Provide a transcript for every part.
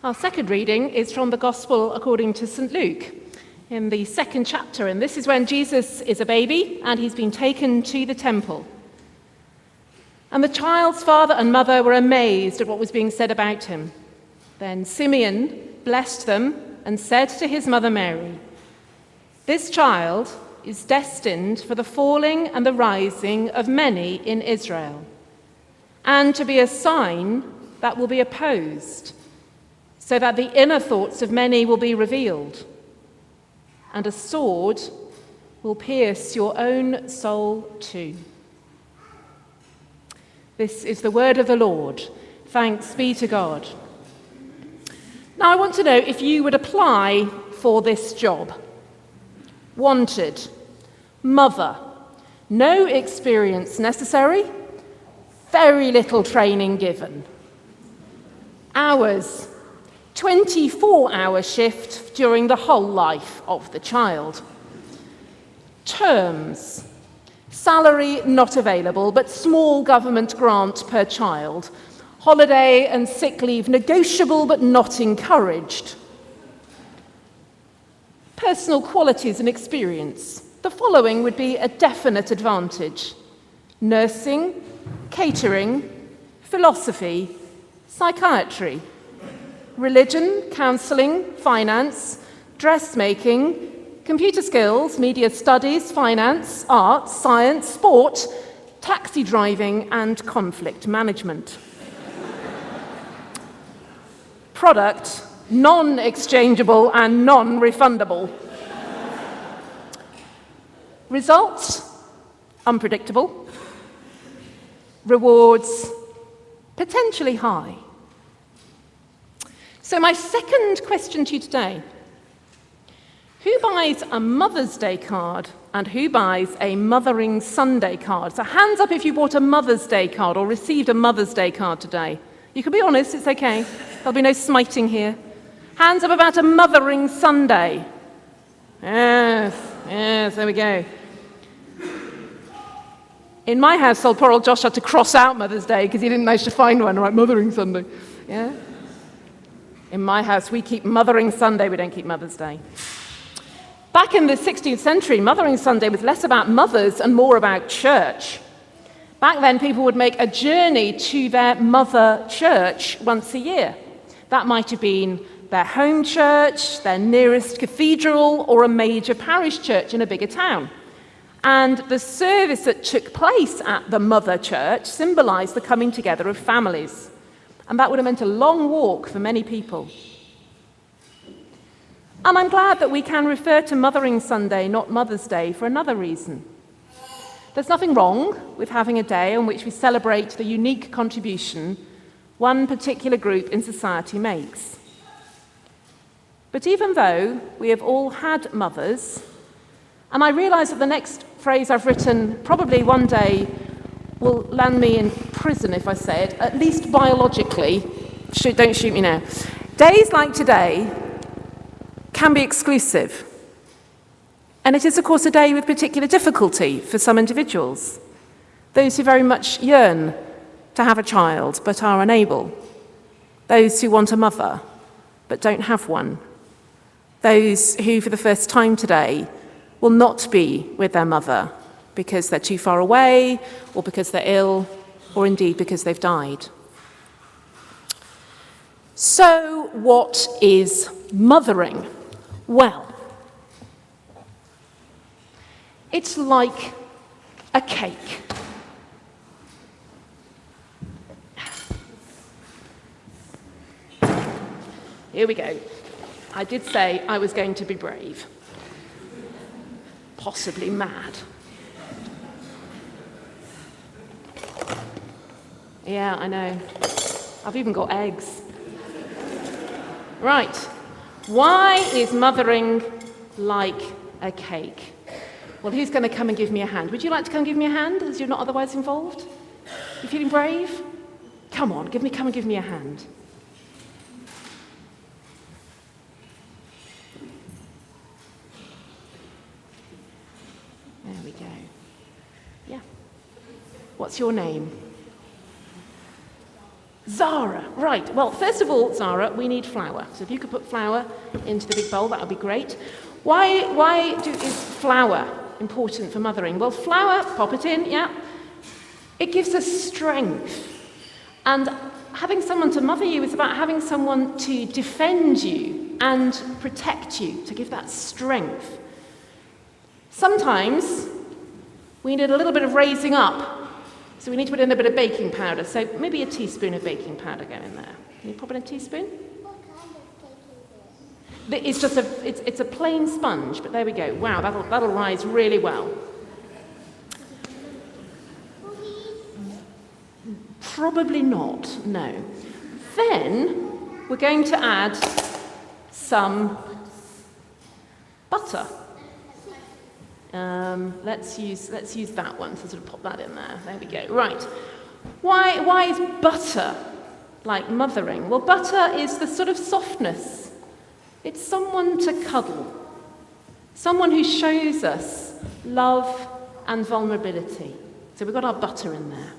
Our second reading is from the Gospel according to St. Luke, in the second chapter, and this is when Jesus is a baby and he's been taken to the temple. And the child's father and mother were amazed at what was being said about him. Then Simeon blessed them and said to his mother Mary, "This child is destined for the falling and the rising of many in Israel, and to be a sign that will be opposed, so that the inner thoughts of many will be revealed, and a sword will pierce your own soul too." This is the word of the Lord. Thanks be to God. Now I want to know if you would apply for this job. Wanted, mother, no experience necessary, very little training given. Hours, 24-hour shift during the whole life of the child. Terms, salary not available, but small government grant per child. Holiday and sick leave negotiable but not encouraged. Personal qualities and experience. The following would be a definite advantage: nursing, catering, philosophy, psychiatry, religion, counselling, finance, dressmaking, computer skills, media studies, finance, arts, science, sport, taxi driving, and conflict management. Product, non-exchangeable and non-refundable. Results, unpredictable. Rewards, potentially high. So my second question to you today: who buys a Mother's Day card and who buys a Mothering Sunday card? So hands up if you bought a Mother's Day card or received a Mother's Day card today. You can be honest, it's okay. There'll be no smiting here. Hands up about a Mothering Sunday. Yes, there we go. In my household, poor old Josh had to cross out Mother's Day because he didn't manage to find one, right? Mothering Sunday. Yeah? In my house, we keep Mothering Sunday, we don't keep Mother's Day. Back in the 16th century, Mothering Sunday was less about mothers and more about church. Back then, people would make a journey to their mother church once a year. That might have been their home church, their nearest cathedral, or a major parish church in a bigger town. And the service that took place at the mother church symbolized the coming together of families. And that would have meant a long walk for many people. And I'm glad that we can refer to Mothering Sunday, not Mother's Day, for another reason. There's nothing wrong with having a day on which we celebrate the unique contribution one particular group in society makes. But even though we have all had mothers, and I realise that the next phrase I've written probably one day will land me in prison if I say it, at least biologically. Don't shoot me now. Days like today can be exclusive. And it is, of course, a day with particular difficulty for some individuals. Those who very much yearn to have a child but are unable. Those who want a mother but don't have one. Those who, for the first time today, will not be with their mother because they're too far away, or because they're ill, or indeed because they've died. So, what is mothering? Well, it's like a cake. Here we go. I did say I was going to be brave. Possibly mad. Yeah, I know. I've even got eggs. Right. Why is mothering like a cake? Well, who's going to come and give me a hand? Would you like to come and give me a hand, as you're not otherwise involved? You feeling brave? Come on, come and give me a hand. There we go. Yeah. What's your name? Zara, right. Well, first of all, Zara, we need flour. So if you could put flour into the big bowl, that would be great. Why is flour important for mothering? Well, flour, pop it in, yeah. It gives us strength. And having someone to mother you is about having someone to defend you and protect you, to give that strength. Sometimes we need a little bit of raising up. So we need to put in a bit of baking powder. So maybe a teaspoon of baking powder go in there. Can you pop in a teaspoon? What kind of cake is it? It's just it's a plain sponge, but there we go. Wow, that'll rise really well. Probably not, no. Then we're going to add some butter. Let's use that one, so sort of pop that in there. There we go. Right. Why is butter like mothering? Well, butter is the sort of softness. It's someone to cuddle. Someone who shows us love and vulnerability. So we've got our butter in there.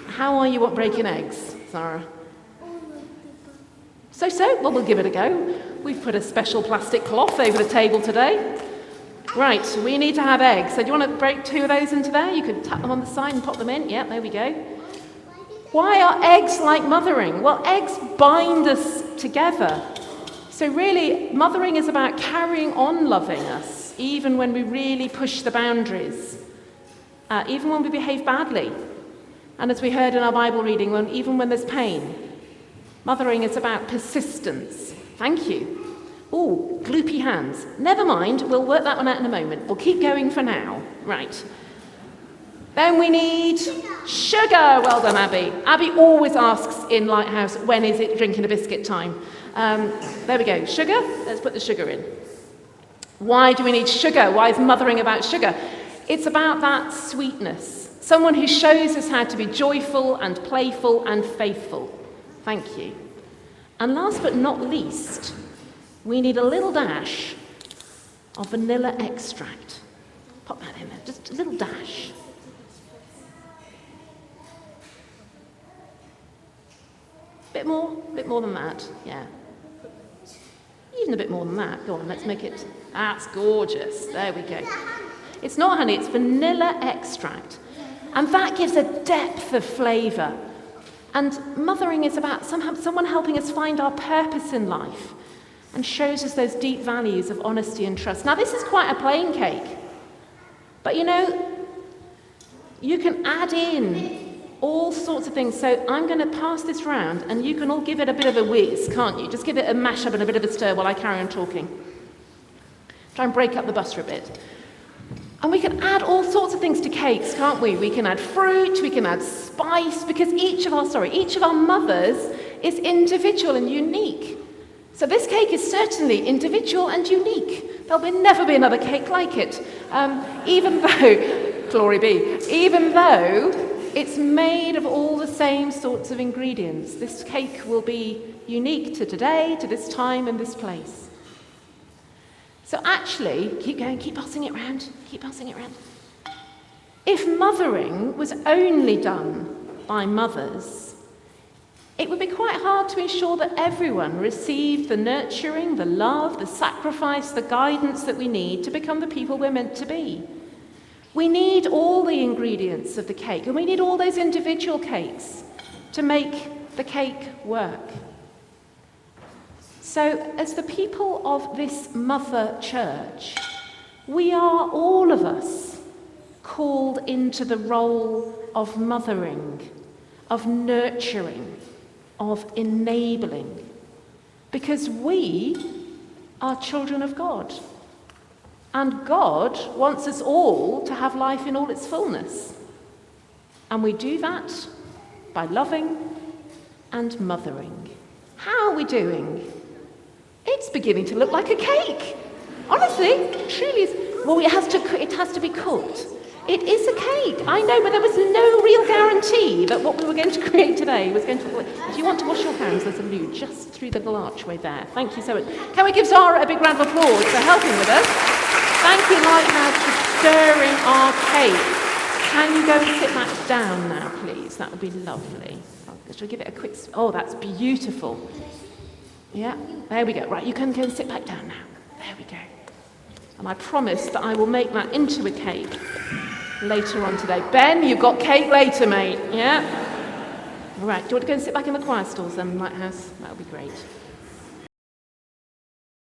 How are you at breaking eggs, Sarah? So? Well, we'll give it a go. We've put a special plastic cloth over the table today. Right, we need to have eggs. So do you want to break 2 of those into there? You could tap them on the side and pop them in. Yeah, there we go. Why are eggs like mothering? Well, eggs bind us together. So really, mothering is about carrying on loving us, even when we really push the boundaries, even when we behave badly. And as we heard in our Bible reading, even when there's pain. Mothering is about persistence. Thank you. Oh, gloopy hands. Never mind, we'll work that one out in a moment. We'll keep going for now. Right. Then we need sugar. Well done, Abby. Abby always asks in Lighthouse, when is it drinking a biscuit time? There we go. Sugar. Let's put the sugar in. Why do we need sugar? Why is mothering about sugar? It's about that sweetness. Someone who shows us how to be joyful and playful and faithful. Thank you. And last but not least, we need a little dash of vanilla extract. Pop that in there, just a little dash. Bit more than that, yeah. Even a bit more than that. Go on, let's make it. That's gorgeous. There we go. It's not honey, it's vanilla extract. And that gives a depth of flavour. And mothering is about someone helping us find our purpose in life and shows us those deep values of honesty and trust. Now, this is quite a plain cake. But you know, you can add in all sorts of things. So I'm going to pass this round and you can all give it a bit of a whiz, can't you? Just give it a mash up and a bit of a stir while I carry on talking. Try and break up the butter a bit. And we can add all sorts of things to cakes, can't we? We can add fruit, we can add spice, because each of our mothers is individual and unique. So this cake is certainly individual and unique. There'll never be another cake like it. Even though, glory be, even though it's made of all the same sorts of ingredients, this cake will be unique to today, to this time and this place. So actually, keep going, keep passing it around. If mothering was only done by mothers, it would be quite hard to ensure that everyone received the nurturing, the love, the sacrifice, the guidance that we need to become the people we're meant to be. We need all the ingredients of the cake, and we need all those individual cakes to make the cake work. So, as the people of this mother church, we are all of us called into the role of mothering, of nurturing, of enabling, because we are children of God. And God wants us all to have life in all its fullness. And we do that by loving and mothering. How are we doing? It's beginning to look like a cake. Honestly, it truly is. Well, it has to be cooked. It is a cake. I know, but there was no real guarantee that what we were going to create today was going to... If you want to wash your hands, there's a loo just through the little archway there. Thank you so much. Can we give Zara a big round of applause for helping with us? Thank you, Lighthouse, for stirring our cake. Can you go and sit back down now, please? That would be lovely. Shall we give it a quick... Oh, that's beautiful. Yeah, there we go. Right, you can go and sit back down now. There we go. And I promise that I will make that into a cake later on today. Ben, you've got cake later, mate. Yeah? All right, do you want to go and sit back in the choir stalls then, Lighthouse? That would be great.